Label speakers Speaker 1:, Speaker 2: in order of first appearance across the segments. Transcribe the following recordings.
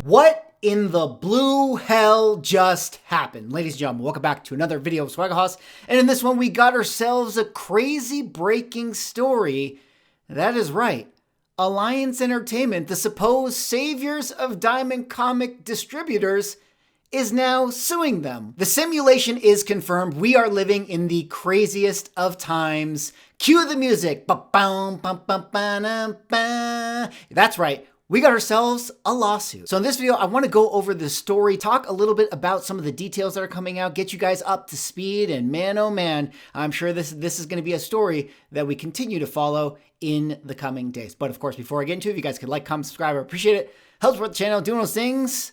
Speaker 1: What in the blue hell just happened? Ladies and gentlemen, welcome back to another video of Swagger House. And in this one, we got ourselves a crazy breaking story. That is right. Alliance Entertainment, the supposed saviors of Diamond comic distributors, is now suing them. The simulation is confirmed. We are living in the craziest of times. Cue the music. That's right. We got ourselves a lawsuit. So in this video, I want to go over the story, talk a little bit about some of the details that are coming out, get you guys up to speed, and man, oh man, I'm sure this is going to be a story that we continue to follow in the coming days. But of course, before I get into it, if you guys could like, comment, subscribe, I appreciate it. Helps support the channel, doing those things.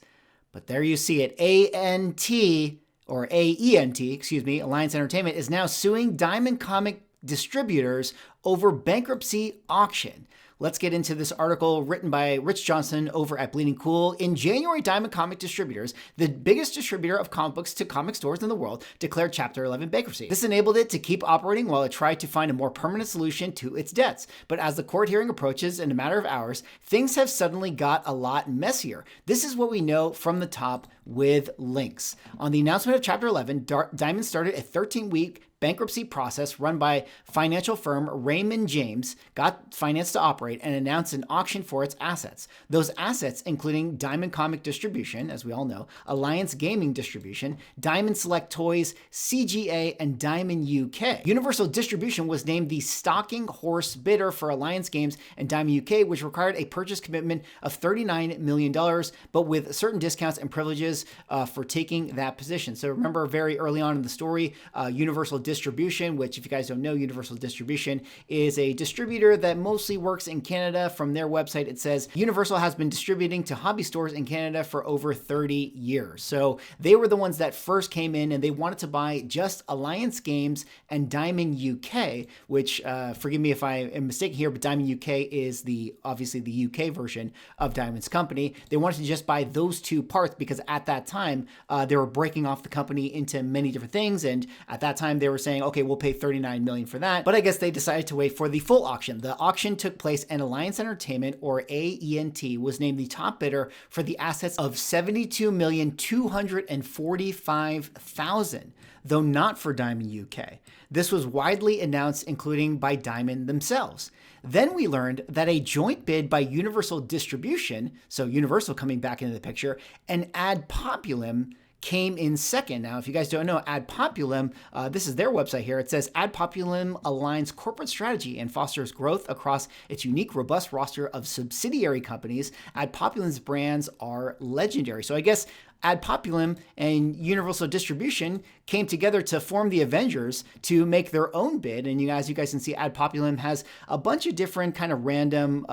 Speaker 1: But there you see it, AENT, Alliance Entertainment is now suing Diamond comic distributors over bankruptcy auction. Let's get into this article written by Rich Johnson over at Bleeding Cool. In January, Diamond Comic Distributors, the biggest distributor of comic books to comic stores in the world, declared Chapter 11 bankruptcy. This enabled it to keep operating while it tried to find a more permanent solution to its debts. But as the court hearing approaches in a matter of hours, things have suddenly got a lot messier. This is what we know from the top with links. On the announcement of Chapter 11, Diamond started a 13-week bankruptcy process run by financial firm Raymond James, got finance to operate, and announced an auction for its assets. Those assets including Diamond Comic Distribution, as we all know, Alliance Gaming Distribution, Diamond Select Toys, CGA, and Diamond UK. Universal Distribution was named the stalking horse bidder for Alliance Games and Diamond UK, which required a purchase commitment of $39 million, but with certain discounts and privileges for taking that position. So remember, very early on in the story, Universal Distribution, which if you guys don't know, Universal Distribution is a distributor that mostly works in Canada. From their website, it says Universal has been distributing to hobby stores in Canada for over 30 years. So they were the ones that first came in and they wanted to buy just Alliance Games and Diamond UK, which forgive me if I am mistaken here, but Diamond UK is obviously the UK version of Diamond's company. They wanted to just buy those two parts because at that time they were breaking off the company into many different things, and at that time they were saying, okay, we'll pay $39 million for that. But I guess they decided to wait for the full auction. The auction took place and Alliance Entertainment, or AENT, was named the top bidder for the assets of $72,245,000, though not for Diamond UK. This was widely announced, including by Diamond themselves. Then we learned that a joint bid by Universal Distribution, so Universal coming back into the picture, and Ad Populum came in second. Now, if you guys don't know, Ad Populum, this is their website here. It says Ad Populum aligns corporate strategy and fosters growth across its unique, robust roster of subsidiary companies. Ad Populum's brands are legendary. So I guess Ad Populum and Universal Distribution came together to form the Avengers to make their own bid. And as you guys can see, Ad Populum has a bunch of different kind of random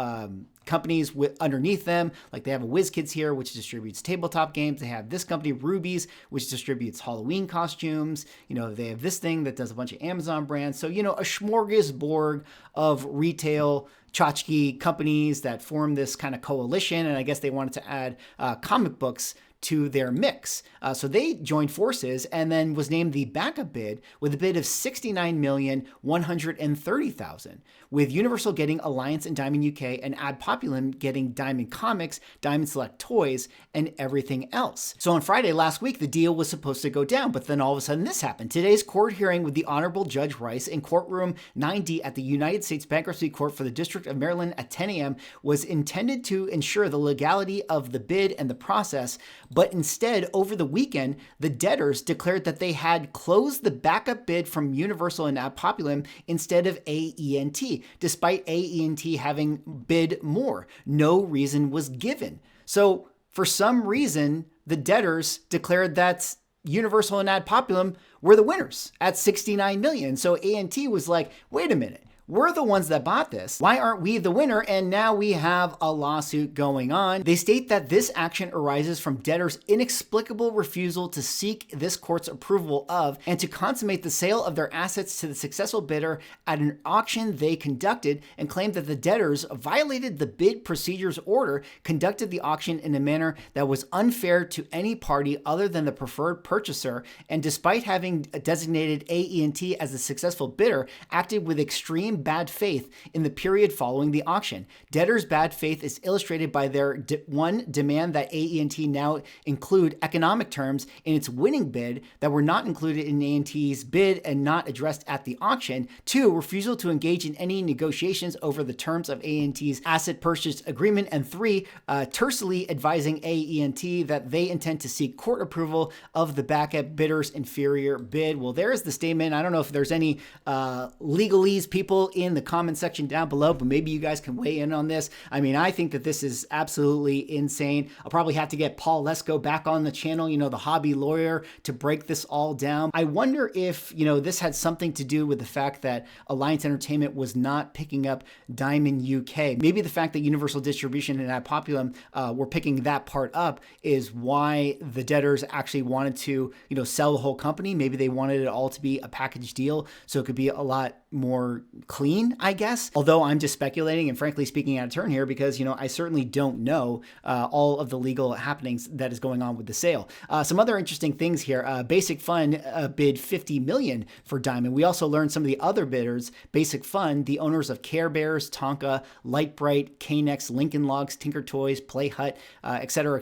Speaker 1: companies underneath them. Like they have a WizKids here, which distributes tabletop games. They have this company, Rubies, which distributes Halloween costumes. You know, they have this thing that does a bunch of Amazon brands. So, you know, a smorgasbord of retail tchotchke companies that form this kind of coalition. And I guess they wanted to add comic books to their mix. So they joined forces and then was named the backup bid with a bid of $69,130,000, with Universal getting Alliance and Diamond UK and Ad Populum getting Diamond Comics, Diamond Select Toys, and everything else. So on Friday last week, the deal was supposed to go down, but then all of a sudden this happened. Today's court hearing with the Honorable Judge Rice in courtroom 9D at the United States Bankruptcy Court for the District of Maryland at 10 a.m. was intended to ensure the legality of the bid and the process. But instead, over the weekend, the debtors declared that they had closed the backup bid from Universal and Ad Populum instead of AENT, despite AENT having bid more. No reason was given. So for some reason, the debtors declared that Universal and Ad Populum were the winners at $69 million. So AENT was like, wait a minute. We're the ones that bought this. Why aren't we the winner? And now we have a lawsuit going on. They state that this action arises from debtors' inexplicable refusal to seek this court's approval of and to consummate the sale of their assets to the successful bidder at an auction they conducted, and claimed that the debtors violated the bid procedures order, conducted the auction in a manner that was unfair to any party other than the preferred purchaser, and despite having designated AENT as the successful bidder, acted with extreme bad faith in the period following the auction. Debtors' bad faith is illustrated by their demand that AE&T now include economic terms in its winning bid that were not included in AE&T's bid and not addressed at the auction. 2, refusal to engage in any negotiations over the terms of AE&T's asset purchase agreement. And 3, tersely advising AE&T that they intend to seek court approval of the backup bidder's inferior bid. Well, there is the statement. I don't know if there's any legalese people in the comment section down below, but maybe you guys can weigh in on this. I mean, I think that this is absolutely insane. I'll probably have to get Paul Lesko back on the channel, the hobby lawyer, to break this all down. I wonder if, this had something to do with the fact that Alliance Entertainment was not picking up Diamond UK. Maybe the fact that Universal Distribution and Ad Populum were picking that part up is why the debtors actually wanted to, sell the whole company. Maybe they wanted it all to be a package deal so it could be a lot more clean, I guess. Although I'm just speculating and frankly speaking out of turn here because, I certainly don't know all of the legal happenings that is going on with the sale. Some other interesting things here. Basic Fund bid $50 million for Diamond. We also learned some of the other bidders. Basic Fund, the owners of Care Bears, Tonka, Lightbright, K-Nex, Lincoln Logs, Tinker Toys, Play Hut, et cetera,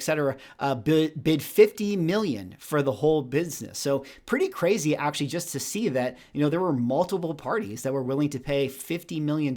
Speaker 1: bid $50 million for the whole business. So pretty crazy actually just to see that, there were multiple parties that were willing to pay $50 million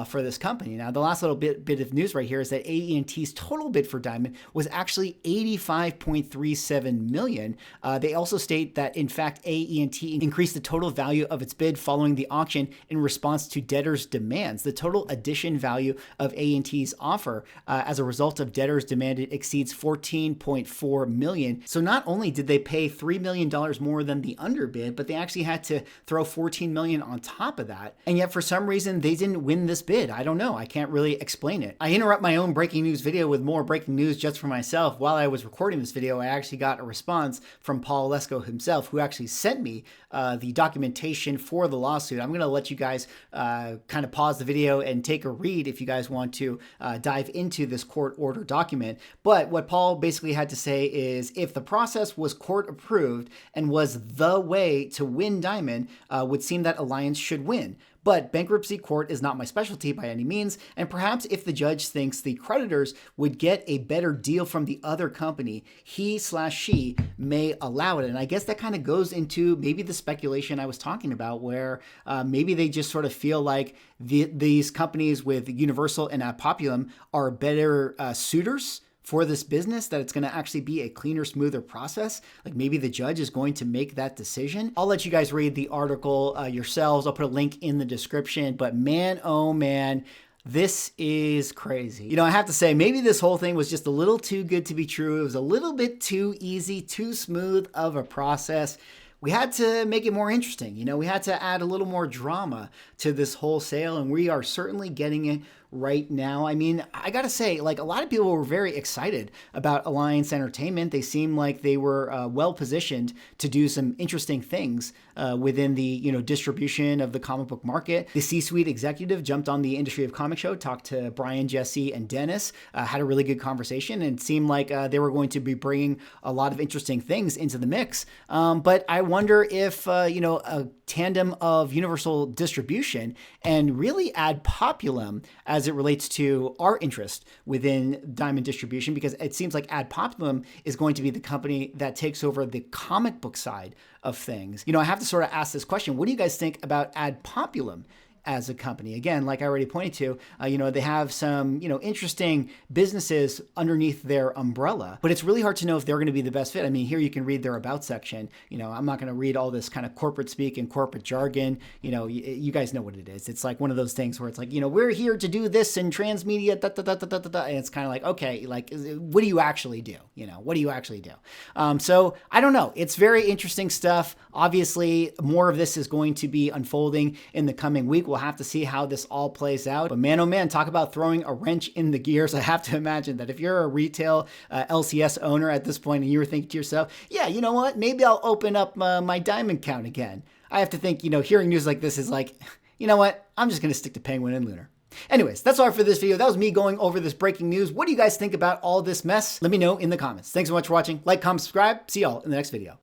Speaker 1: for this company. Now, the last little bit of news right here is that AE&T's total bid for Diamond was actually $85.37 million. They also state that, in fact, AE&T increased the total value of its bid following the auction in response to debtors' demands. The total addition value of AE&T's offer as a result of debtors' demanded exceeds $14.4 million. So not only did they pay $3 million more than the underbid, but they actually had to throw $14 million on top of that. And yet for some reason, they didn't win this bid. I don't know. I can't really explain it. I interrupt my own breaking news video with more breaking news just for myself. While I was recording this video, I actually got a response from Paul Lesko himself, who actually sent me the documentation for the lawsuit. I'm going to let you guys kind of pause the video and take a read if you guys want to dive into this court order document. But what Paul basically had to say is, if the process was court approved and was the way to win Diamond, would seem that Alliance should win. But bankruptcy court is not my specialty by any means, and perhaps if the judge thinks the creditors would get a better deal from the other company, he/she may allow it. And I guess that kind of goes into maybe the speculation I was talking about, where maybe they just sort of feel like these companies with Universal and Ad Populum are better suitors for this business, that it's going to actually be a cleaner, smoother process. Like maybe the judge is going to make that decision. I'll let you guys read the article yourselves. I'll put a link in the description, but man, oh man, this is crazy. I have to say, maybe this whole thing was just a little too good to be true. It was a little bit too easy, too smooth of a process. We had to make it more interesting. We had to add a little more drama to this whole sale, and we are certainly getting it right now. I mean, I gotta say, like, a lot of people were very excited about Alliance Entertainment. They seemed like they were well positioned to do some interesting things within the distribution of the comic book market. The C-suite executive jumped on the Industry of Comics show, talked to Brian, Jesse, and Dennis, had a really good conversation, and it seemed like they were going to be bringing a lot of interesting things into the mix. But I wonder if a tandem of Universal Distribution and really Ad Populum as it relates to our interest within Diamond Distribution, because it seems like Ad Populum is going to be the company that takes over the comic book side of things. I have to sort of ask this question. What do you guys think about Ad Populum as a company? Again, like I already pointed to, they have some, interesting businesses underneath their umbrella, but it's really hard to know if they're going to be the best fit. I mean, here you can read their about section. I'm not going to read all this kind of corporate speak and corporate jargon. You guys know what it is. It's like one of those things where it's like, we're here to do this in transmedia, and it's kind of like, okay, like, what do you actually do? What do you actually do? So I don't know. It's very interesting stuff. Obviously, more of this is going to be unfolding in the coming week. We'll have to see how this all plays out. But man, oh man, talk about throwing a wrench in the gears. I have to imagine that if you're a retail LCS owner at this point and you were thinking to yourself, yeah, you know what, maybe I'll open up my Diamond account again. I have to think, hearing news like this is like, you know what, I'm just going to stick to Penguin and Lunar. Anyways, that's all for this video. That was me going over this breaking news. What do you guys think about all this mess? Let me know in the comments. Thanks so much for watching. Like, comment, subscribe. See y'all in the next video.